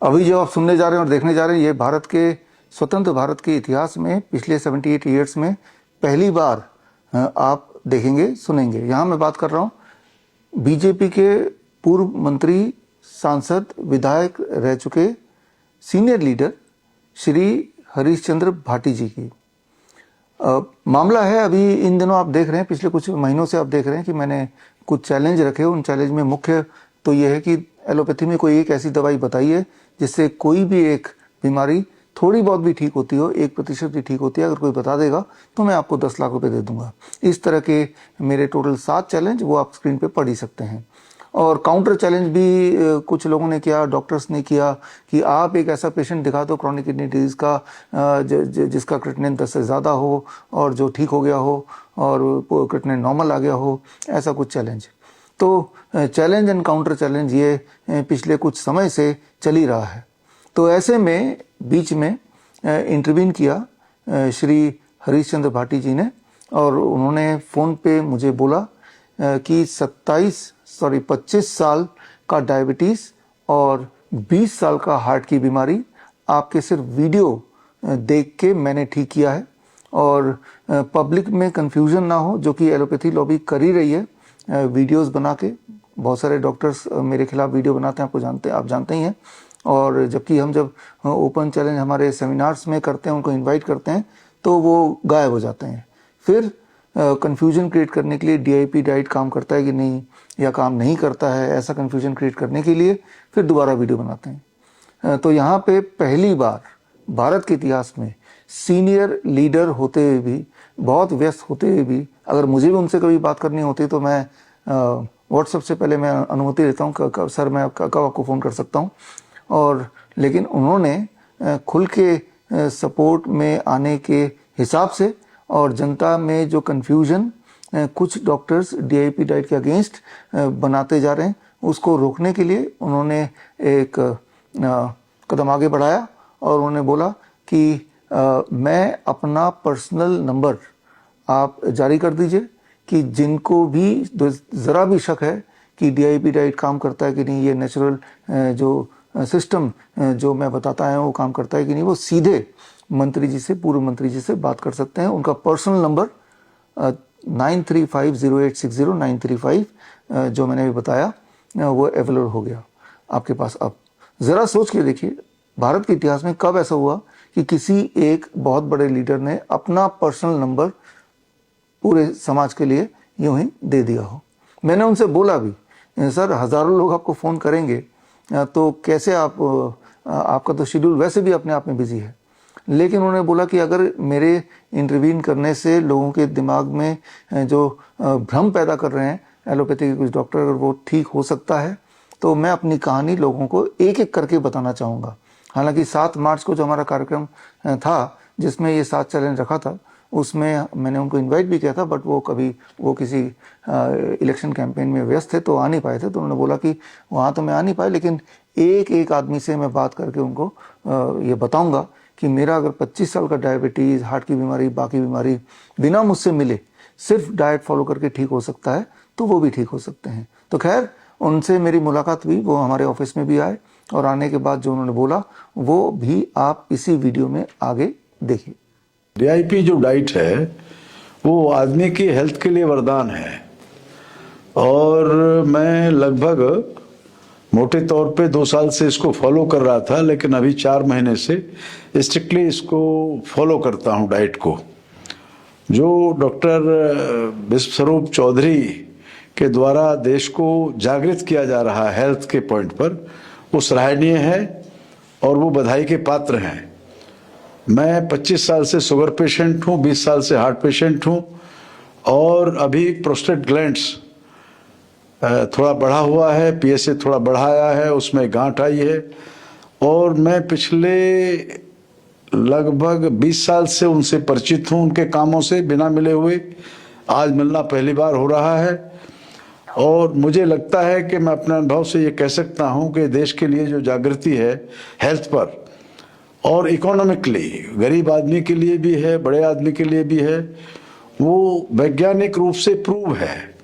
अभी जो आप सुनने जा रहे हैं और देखने जा रहे हैं, ये भारत के स्वतंत्र भारत के इतिहास में पिछले 78 ईयर्स में पहली बार आप देखेंगे सुनेंगे। यहाँ मैं बात कर रहा हूँ बीजेपी के पूर्व मंत्री, सांसद, विधायक रह चुके सीनियर लीडर श्री हरीश चंद्र भाटी जी की। मामला है, अभी इन दिनों आप देख रहे हैं, पिछले कुछ महीनों से आप देख रहे हैं कि मैंने कुछ चैलेंज रखे। उन चैलेंज में मुख्य तो ये है कि एलोपैथी में कोई एक ऐसी दवाई बताइए जिससे कोई भी एक बीमारी थोड़ी बहुत भी ठीक होती हो, 1% भी ठीक होती है, अगर कोई बता देगा तो मैं आपको 10 लाख रुपए दे दूंगा। इस तरह के मेरे टोटल 7 चैलेंज वो आप स्क्रीन पे पढ़ ही सकते हैं। और काउंटर चैलेंज भी कुछ लोगों ने किया, डॉक्टर्स ने किया कि आप एक ऐसा पेशेंट दिखा दो क्रॉनिक किडनी डिजीज का जिसका क्रिएटिनिन 10 से ज़्यादा हो और जो ठीक हो गया हो और क्रिएटिनिन नॉर्मल आ गया हो, ऐसा कुछ चैलेंज। तो चैलेंज एंड काउंटर चैलेंज ये पिछले कुछ समय से चल ही रहा है। तो ऐसे में बीच में इंटरवीन किया श्री हरीश चंद्र भाटी जी ने, और उन्होंने फ़ोन पे मुझे बोला कि 25 साल का डायबिटीज़ और 20 साल का हार्ट की बीमारी आपके सिर्फ वीडियो देख के मैंने ठीक किया है। और पब्लिक में कंफ्यूजन ना हो, जो कि एलोपैथी लॉबी कर ही रही है वीडियोस बना के। बहुत सारे डॉक्टर्स मेरे खिलाफ वीडियो बनाते हैं, आप जानते ही हैं। और जबकि हम जब ओपन चैलेंज हमारे सेमिनार्स में करते हैं, उनको इनवाइट करते हैं, तो वो गायब हो जाते हैं। फिर कंफ्यूजन क्रिएट करने के लिए डीआईपी डाइट काम करता है कि नहीं या काम नहीं करता है, ऐसा कंफ्यूजन क्रिएट करने के लिए फिर दोबारा वीडियो बनाते हैं। तो यहाँ पे पहली बार भारत के इतिहास में सीनियर लीडर होते हुए भी, बहुत व्यस्त होते हुए भी, अगर मुझे भी उनसे कभी बात करनी होती तो मैं व्हाट्सएप से पहले मैं अनुमति लेता हूँ, सर मैं कब आपको फ़ोन कर सकता हूँ। और लेकिन उन्होंने खुल के सपोर्ट में आने के हिसाब से और जनता में जो कन्फ्यूजन कुछ डॉक्टर्स डीआईपी डाइट के अगेंस्ट बनाते जा रहे हैं, उसको रोकने के लिए उन्होंने एक कदम आगे बढ़ाया और उन्होंने बोला कि मैं अपना पर्सनल नंबर आप जारी कर दीजिए कि जिनको भी ज़रा भी शक है कि डीआईपी डाइट काम करता है कि नहीं, ये नेचुरल जो सिस्टम जो मैं बताता है वो काम करता है कि नहीं, वो सीधे मंत्री जी से, पूर्व मंत्री जी से बात कर सकते हैं। उनका पर्सनल नंबर 9350860935 जो मैंने अभी बताया वो अवेलेबल हो गया आपके पास। अब ज़रा सोच के देखिए, भारत के इतिहास में कब ऐसा हुआ कि किसी एक बहुत बड़े लीडर ने अपना पर्सनल नंबर पूरे समाज के लिए यूं ही दे दिया हो। मैंने उनसे बोला भी, सर हज़ारों लोग आपको फ़ोन करेंगे तो कैसे आपका तो शेड्यूल वैसे भी अपने आप में बिजी है। लेकिन उन्होंने बोला कि अगर मेरे इंटरवीन करने से लोगों के दिमाग में जो भ्रम पैदा कर रहे हैं एलोपैथी के कुछ डॉक्टर, अगर वो ठीक हो सकता है तो मैं अपनी कहानी लोगों को एक एक करके बताना चाहूँगा। हालांकि 7 मार्च को जो हमारा कार्यक्रम था जिसमें ये 7 चैलेंज रखा था, उसमें मैंने उनको इनवाइट भी किया था, बट वो किसी इलेक्शन कैंपेन में व्यस्त थे तो आ नहीं पाए थे। तो उन्होंने बोला कि वहाँ तो मैं आ नहीं पाया, लेकिन एक एक आदमी से मैं बात करके उनको ये बताऊंगा कि मेरा अगर 25 साल का डायबिटीज़, हार्ट की बीमारी, बाकी बीमारी बिना मुझसे मिले सिर्फ डाइट फॉलो करके ठीक हो सकता है, तो वो भी ठीक हो सकते हैं। तो खैर उनसे मेरी मुलाकात हुई, वो हमारे ऑफिस में भी आए और आने के बाद जो उन्होंने बोला वो भी आप इसी वीडियो में आगे देखिए। डीआईपी जो डाइट है वो आदमी की हेल्थ के लिए वरदान है, और मैं लगभग मोटे तौर पे 2 साल से इसको फॉलो कर रहा था, लेकिन अभी 4 महीने से स्ट्रिक्टली इसको फॉलो करता हूँ डाइट को। जो डॉक्टर विश्वस्वरूप चौधरी के द्वारा देश को जागृत किया जा रहा है हेल्थ के पॉइंट पर, वो सराहनीय है और वो बधाई के पात्र हैं। मैं 25 साल से शुगर पेशेंट हूँ, 20 साल से हार्ट पेशेंट हूँ, और अभी प्रोस्टेट ग्लैंड्स थोड़ा बढ़ा हुआ है, पीएसए थोड़ा बढ़ाया है, उसमें गांठ आई है, और मैं पिछले लगभग 20 साल से उनसे परिचित हूँ, उनके कामों से बिना मिले हुए। आज मिलना पहली बार हो रहा है, और मुझे लगता है कि मैं अपने अनुभव से ये कह सकता हूँ कि देश के लिए जो जागृति है हेल्थ पर, और इकोनॉमिकली गरीब आदमी के लिए भी है, बड़े आदमी के लिए भी है, वो वैज्ञानिक रूप से प्रूव है।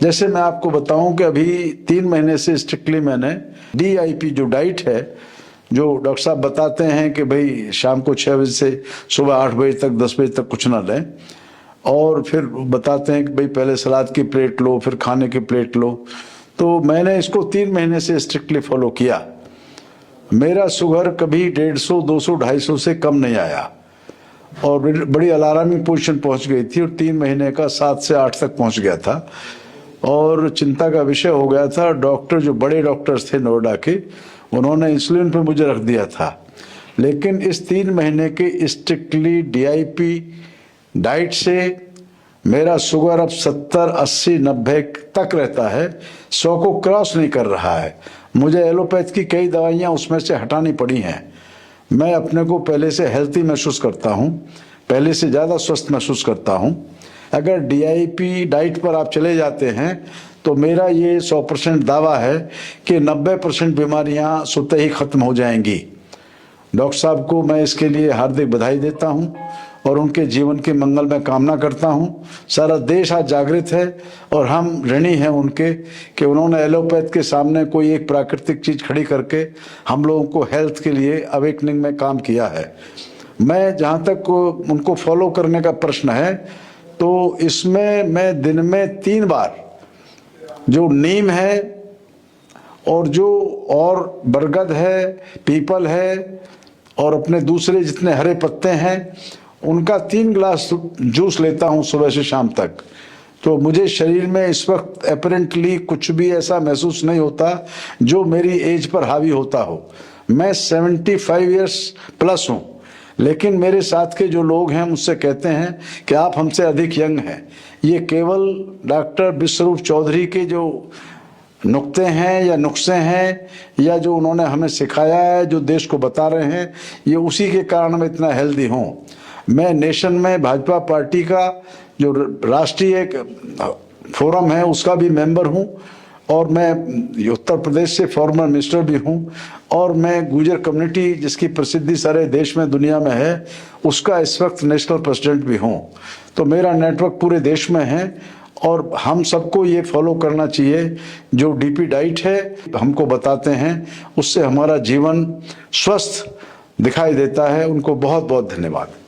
जैसे मैं आपको बताऊं कि अभी 3 महीने से स्ट्रिक्टली मैंने डीआईपी जो डाइट है, जो डॉक्टर साहब बताते हैं कि भाई शाम को 6 बजे से सुबह 8 बजे तक 10 बजे तक कुछ ना लें, और फिर बताते हैं कि भाई पहले सलाद की प्लेट लो, फिर खाने की प्लेट लो। तो मैंने इसको 3 महीने से स्ट्रिक्टली फॉलो किया। मेरा शुगर कभी 150, 200, 250 से कम नहीं आया और बड़ी अलार्मिंग पोजीशन पहुंच गई थी, और 3 महीने का 7 से 8 तक पहुंच गया था और चिंता का विषय हो गया था। डॉक्टर, जो बड़े डॉक्टर्स थे नोएडा के, उन्होंने इंसुलिन पे मुझे रख दिया था। लेकिन इस 3 महीने के स्ट्रिक्टली DIP डाइट से मेरा शुगर अब 70, 80, 90 तक रहता है, 100 को क्रॉस नहीं कर रहा है। मुझे एलोपैथ की कई दवाइयां उसमें से हटानी पड़ी हैं। मैं अपने को पहले से हेल्थी महसूस करता हूं, पहले से ज़्यादा स्वस्थ महसूस करता हूं। अगर DIP डाइट पर आप चले जाते हैं तो मेरा ये 100% दावा है कि 90% बीमारियां स्वतः ही खत्म हो जाएंगी। डॉक्टर साहब को मैं इसके लिए हार्दिक बधाई देता हूं और उनके जीवन के मंगल में कामना करता हूं। सारा देश आज जागृत है और हम ऋणी हैं उनके कि उन्होंने एलोपैथ के सामने कोई एक प्राकृतिक चीज खड़ी करके हम लोगों को हेल्थ के लिए अवेकनिंग में काम किया है। मैं जहां तक उनको फॉलो करने का प्रश्न है, तो इसमें मैं दिन में 3 बार जो नीम है और जो और बरगद है, पीपल है और अपने दूसरे जितने हरे पत्ते हैं, उनका 3 गिलास जूस लेता हूं सुबह से शाम तक। तो मुझे शरीर में इस वक्त अपरेंटली कुछ भी ऐसा महसूस नहीं होता जो मेरी एज पर हावी होता हो। मैं 75 इयर्स प्लस हूं, लेकिन मेरे साथ के जो लोग हैं मुझसे कहते हैं कि आप हमसे अधिक यंग हैं। ये केवल डॉक्टर विश्वरूप चौधरी के जो नुक्ते हैं या नुस्खे हैं या जो उन्होंने हमें सिखाया है, जो देश को बता रहे हैं, ये उसी के कारण मैं इतना हेल्दी हूँ। मैं नेशन में भाजपा पार्टी का जो राष्ट्रीय फोरम है उसका भी मेंबर हूँ और मैं उत्तर प्रदेश से फॉर्मर मिनिस्टर भी हूँ और मैं गुर्जर कम्युनिटी, जिसकी प्रसिद्धि सारे देश में दुनिया में है, उसका इस वक्त नेशनल प्रेसिडेंट भी हूँ। तो मेरा नेटवर्क पूरे देश में है और हम सबको ये फॉलो करना चाहिए। जो DP डाइट है हमको बताते हैं, उससे हमारा जीवन स्वस्थ दिखाई देता है। उनको बहुत बहुत धन्यवाद।